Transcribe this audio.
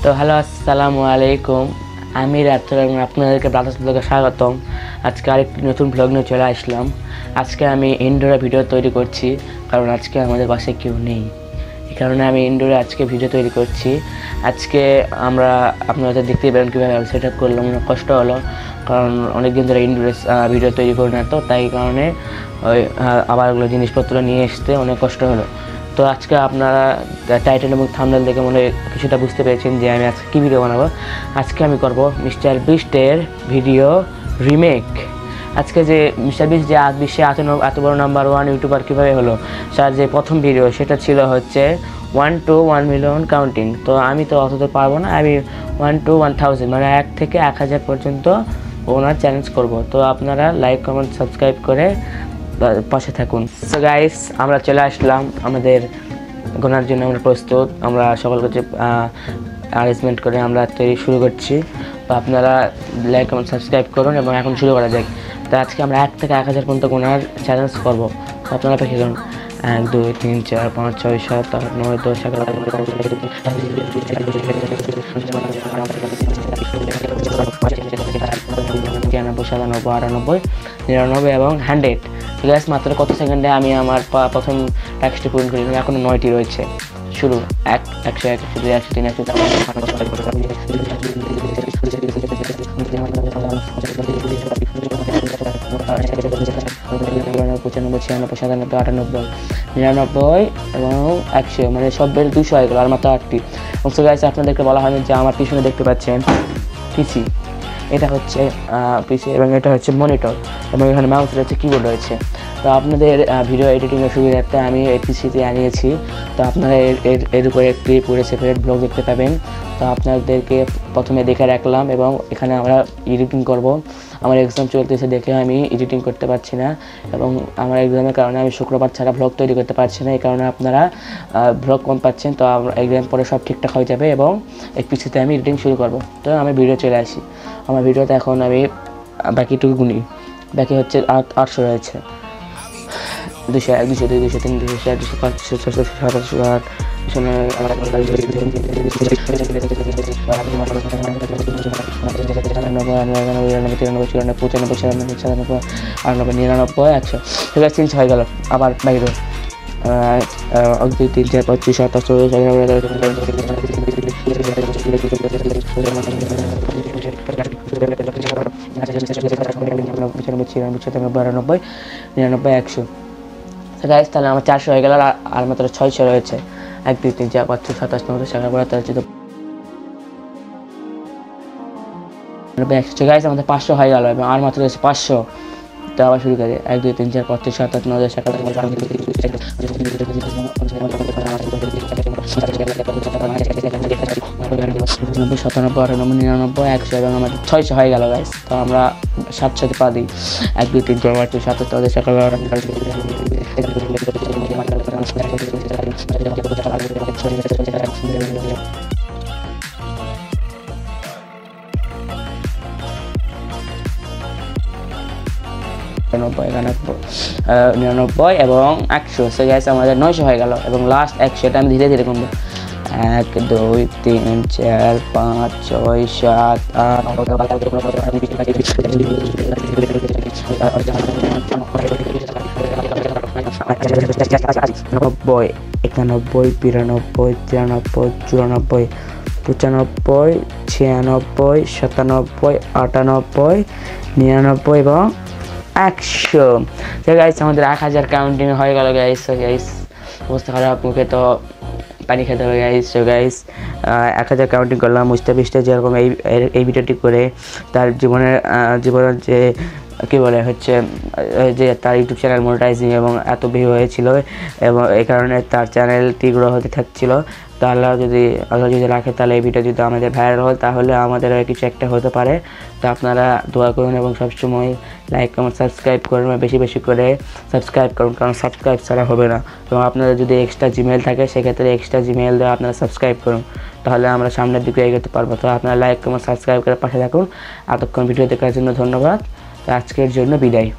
তো হ্যালো আসসালামু আলাইকুম, আমি রাত্রে আপনাদেরকে ব্রাদার্স ব্লগে স্বাগতম। আজকে আরেকটি নতুন ব্লগ নিয়ে চলে আসলাম। আজকে আমি ইনডোরে ভিডিও তৈরি করছি, কারণ আজকে আমাদের বাসায় কেউ নেই। এই কারণে আমি ইনডোরে আজকে ভিডিও তৈরি করছি। আজকে আমরা আপনারা দেখতেই পারেন কীভাবে সেট আপ করলাম। কষ্ট হলো, কারণ অনেকদিন ধরে ইনডোরে ভিডিও তৈরি করি না, তো তাই কারণে ওই আবার ওগুলো জিনিসপত্র নিয়ে আসতে অনেক কষ্ট হলো। তো আজকে আপনারা টাইটেল এবং থাম্বনেল দেখে মনে কিছুটা বুঝতে পেরেছেন যে আমি আজকে কী ভিডিও বানাবো। আজকে আমি করব মিস্টার বিস্টের ভিডিও রিমেক। আজকে যে মিস্টার বিস্ট যে বিশ্বে এত বড় নাম্বার 1 ইউটিউবার কীভাবে হলো, তার যে প্রথম ভিডিও সেটা ছিল হচ্ছে 1 to 1 million কাউন্টিং। তো আমি তো অত তো পারবো না, আমি 1 to 1000 মানে 1 থেকে 1000 পর্যন্ত ওনার চ্যালেঞ্জ করব। তো আপনারা লাইক কমেন্ট সাবস্ক্রাইব করে পাশে থাকুন। সো গাইস, আমরা চলে আসলাম, আমাদের গোনার জন্য আমরা প্রস্তুত। আমরা সকল কিছু অ্যারেঞ্জমেন্ট করে আমরা তৈরি শুরু করছি। তো আপনারা লাইক কমেন্ট সাবস্ক্রাইব করুন এবং এখন শুরু করা যাক। তো আজকে আমরা 1 থেকে 1000 পর্যন্ত গোনার চ্যালেঞ্জ করবো। তো আপনারা অপেক্ষা করুন। 1 2 3 4 5 6 7 8 9 10 11 92 99 এবং 100। গ্যাস মাত্র কত সেকেন্ডে আমি আমার প্রথম টাস্কটি পূরণ করি। এখনো 9টি রয়েছে। শুরু 1 101 102 103 104 এবং 100, মানে সব বের 200 হয়ে গেল, আর মাত্র 8টি। অবশ্য গাইস, আপনাদেরকে বলা হয়নি যে আমার পিছনে দেখতে পাচ্ছেন পিসি, এটা হচ্ছে পিসি এবং এটা হচ্ছে মনিটর এবং এখানে মাউস রয়েছে, কিবোর্ড রয়েছে। তো আপনাদের ভিডিও এডিটিংয়ের সুবিধার্থে আমি এই পিসিতে আনিয়েছি। তো আপনারা এর উপরে ক্লিপ করে সেপারেট ব্লগ দেখতে পাবেন। তো আপনাদেরকে প্রথমে দেখে রাখলাম এবং এখানে আমরা এডিটিং করব। আমার এক্সাম চলতেছে দেখে আমি এডিটিং করতে পারছি না, এবং আমার এক্সামের কারণে আমি শুক্রবার ছাড়া ব্লগ তৈরি করতে পারছি না। এই কারণে আপনারা ব্লগ কম পাচ্ছেন। তো এক্সাম পরে সব ঠিকঠাক হয়ে যাবে এবং এই পিসিতে আমি এডিটিং শুরু করব। তো আমি ভিডিও চলে আসি। আমার ভিডিওতে এখন আমি বাকিটুকু গুনি, বাকি হচ্ছে 800 রয়েছে। 200 1 200 2 200 3 200 4 200 5 600 700 800 ঠিক আছে, 300 হয়ে গেল। আবার বাইরে 1 2 3 4 5 6 7 8 100। গাইস, তাহলে আমার 400 হয়ে গেল, আর মাত্র 600 রয়েছে। 1 2 3 4 5 6 7 8 9 10 11 12 13 গাইস, আমাদের 500 হয়ে গেল এবং আর মাত্র রয়েছে 500। তো আবার শুরু করি। 1 2 3 4 5 6 7 8 9 10 11 97 98 99 100 এবং আমাদের 600 হয়ে গেল গাইস। তো আমরা 700 পা দিই। 1 2 3 4 5 6 7 8 10 11 99 এবং 100। সো গাইস, আমাদের 900 হয়ে গেল এবং লাস্ট 100টা আমি ধীরে ধীরে কমবো। 1 2 3 4 5 6 7 8 90 91 92 93 94 95 96 97 98 99 এবং 100। তো গাইস, আমাদের 1000 কাউন্টিং হয়ে গেল গাইস। গাইস, অবস্থা খারাপ, মুখে তো পানি খেতে হবে গাইস। তো গাইস, 1000 কাউন্টিং করলাম। মুস্তাফিজ বিস্টে যেরকম এই ভিডিওটি করে তার জীবনের যে কী বলে হচ্ছে যে তার ইউটিউব চ্যানেল মনিটাইজিং এবং এত ভিউ হয়েছিল, এবং এই কারণে তার চ্যানেলটি গ্রো হতে থাকছিল। তো আল্লাহ যদি রাখে, তাহলে এই ভিডিও যদি আমাদের ভাইরাল হয়, তাহলে আমাদের কিছু একটা হতে পারে। তো আপনারা দোয়া করুন এবং সবসময় লাইক কমেন্ট সাবস্ক্রাইব করুন, বেশি বেশি করে সাবস্ক্রাইব করুন, কারণ সাবস্ক্রাইব ছাড়া হবে না। এবং আপনাদের যদি এক্সট্রা জিমেল থাকে, সেক্ষেত্রে এক্সট্রা জিমেল দেওয়া আপনারা সাবস্ক্রাইব করুন, তাহলে আমরা সামনের দিকে এগোতে পারবো। তো আপনারা লাইক কমেন্ট সাবস্ক্রাইব করে পাশে থাকুন। এতক্ষণ ভিডিও দেখার জন্য ধন্যবাদ। আজকের জন্য বিদায়।